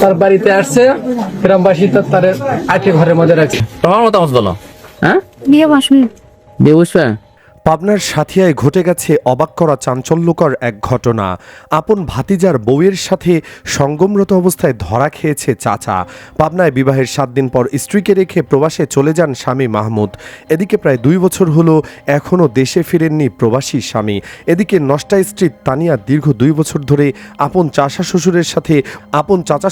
তার বাড়িতে আসছে, গ্রামবাসী তার আটকে ঘরের মধ্যে রাখছে। তোমার মতামত বলো। হ্যাঁ, বিয়ে বসবে। বিয়ে বুঝবে। পাবনার সাথিয়ায় ঘটে গেছে অবাক করা চাঞ্চল্যকর এক ঘটনা। আপন ভাতিজার বউয়ের সাথে সঙ্গমরত অবস্থায় ধরা খেয়েছে চাচা। পাবনায় বিবাহের 7 দিন পর স্ত্রীকে রেখে প্রবাসে চলে যান স্বামী মাহমুদ। এদিকে প্রায় 2 বছর হলো এখনও দেশে ফিরেননি প্রবাসী স্বামী। এদিকে নষ্টা স্ত্রী তানিয়া দীর্ঘ 2 বছর ধরে আপন চাচা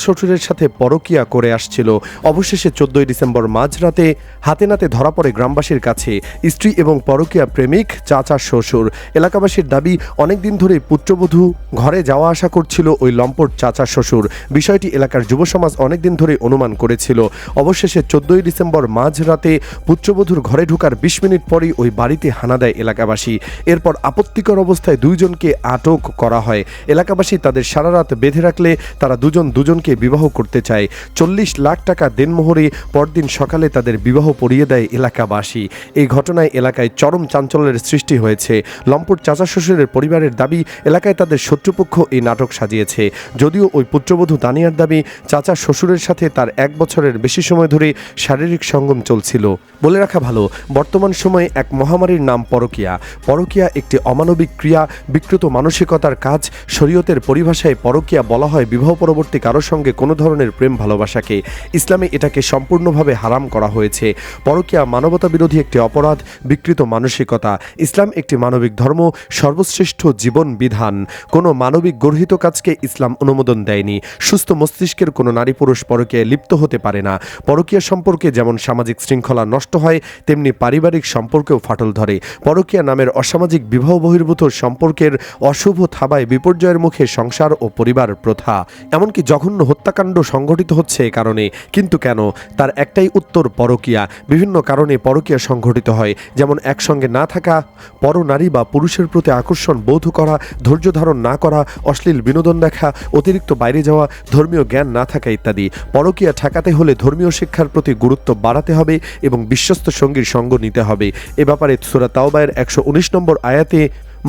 শ্বশুরের সাথে পরকীয়া করে আসছিল। অবশেষে 14 ডিসেম্বর মাঝরাতে হাতে নাতে ধরা পড়ে গ্রামবাসীর কাছে স্ত্রী এবং পরকীয়া প্রেমিক চাচা শ্বশুর। এলাকাবাসীর দাবি, অনেকদিন ধরে পুত্রবধূ ঘরে যাওয়া আসা করছিল ওই লম্পট চাচা শ্বশুর। বিষয়টি এলাকার যুব সমাজ অনেকদিন ধরে অনুমান করেছিল। অবশেষে 14 ডিসেম্বর মাঝরাতে পুত্রবধূর ঘরে ঢোকার 20 মিনিট পরই ওই বাড়িতে হানা দেয় এলাকাবাসী। এরপর আপত্তিকর অবস্থায় 2 জনকে আটক করা হয়। এলাকাবাসী তাদের সারা রাত বেঁধে রাখলে তারা দুজনকে বিবাহ করতে চায়। 40 লাখ টাকা দেনমোহরে পরদিন সকালে তাদের বিবাহ পড়িয়ে দেয় এলাকাবাসী। এই ঘটনায় এলাকায় চরম চাঞ্চল্যের সৃষ্টি হয়েছে। লম্পট চাচা শ্বশুরের পরিবারের দাবি, এলাকায় তাদের শত্রুপক্ষ এই নাটক সাজিয়েছে। যদিও ওই পুত্রবধূ তানিয়ার দাবি, চাচা শ্বশুরের সাথে তার 1 বছরের বেশি সময় ধরে শারীরিক সঙ্গম চলছিল। বলে রাখা ভালো, বর্তমান সময়ে এক মহামারীর নাম পরকীয়া। পরকীয়া একটি অমানবিক ক্রিয়া, বিকৃত মানসিকতার কাজ। শরীয়তের পরিভাষায় পরকীয়া বলা হয় বিবাহ পরবর্তী কারোর সঙ্গে কোনো ধরনের প্রেম ভালোবাসাকে। ইসলামে এটাকে সম্পূর্ণভাবে হারাম করা হয়েছে। পরকীয়া মানবতা বিরোধী একটি অপরাধ, বিকৃত মানসিকতা। ইসলাম একটি মানবিক ধর্ম, সর্বশ্রেষ্ঠ জীবন বিধান। কোনো মানবিক গর্হিত কাজকে ইসলাম অনুমোদন দেয়নি। সুস্থ মস্তিষ্কের কোনো নারী পুরুষ পরকীয়ায় লিপ্ত হতে পারে না। পরকীয়া সম্পর্কে যেমন সামাজিক শৃঙ্খলা নষ্ট হয়, তেমনি পারিবারিক সম্পর্কেও ফাটল ধরে। পরকীয়া নামের অসামাজিক বিবাহ বহির্ভূত সম্পর্কের অশুভ থাবায় বিপর্যয়ের মুখে সংসার ও পরিবার প্রথা। এমনকি জঘন্য হত্যাকাণ্ড সংঘটিত হচ্ছে এ কারণে। কিন্তু কেন? তার একটাই উত্তর, পরকীয়া। বিভিন্ন কারণে পরকীয়া সংঘটিত হয়, যেমন একসঙ্গে না থাকা, পরনারী বা পুরুষের প্রতি আকর্ষণ বোধ করা, ধৈর্য ধারণ না করা, অশ্লীল বিনোদন দেখা, অতিরিক্ত বাইরে যাওয়া, ধর্মীয় জ্ঞান না থাকা ইত্যাদি। পরকীয়া ঠেকাতে হলে ধর্মীয় শিক্ষার প্রতি গুরুত্ব বাড়াতে হবে এবং বিশ্বস্ত সঙ্গীর সঙ্গ নিতে হবে। এ ব্যাপারে সূরা তাওবায়ের 119 নম্বর আয়াতে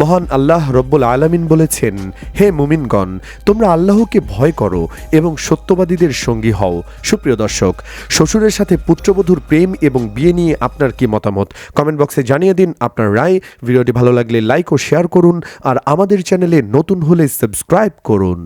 মহান আল্লাহ রব্বুল আলামিন বলেছেন, হে মুমিনগণ, তোমরা আল্লাহকে ভয় করো এবং সত্যবাদীদের সঙ্গী হও। সুপ্রিয় দর্শক, শ্বশুরের সাথে পুত্রবধূর প্রেম এবং বিয়ে নিয়ে আপনার কি মতামত? কমেন্ট বক্সে জানিয়ে দিন আপনার রায়। ভিডিওটি ভালো লাগলে লাইক ও শেয়ার করুন, আর আমাদের চ্যানেলে নতুন হলে সাবস্ক্রাইব করুন।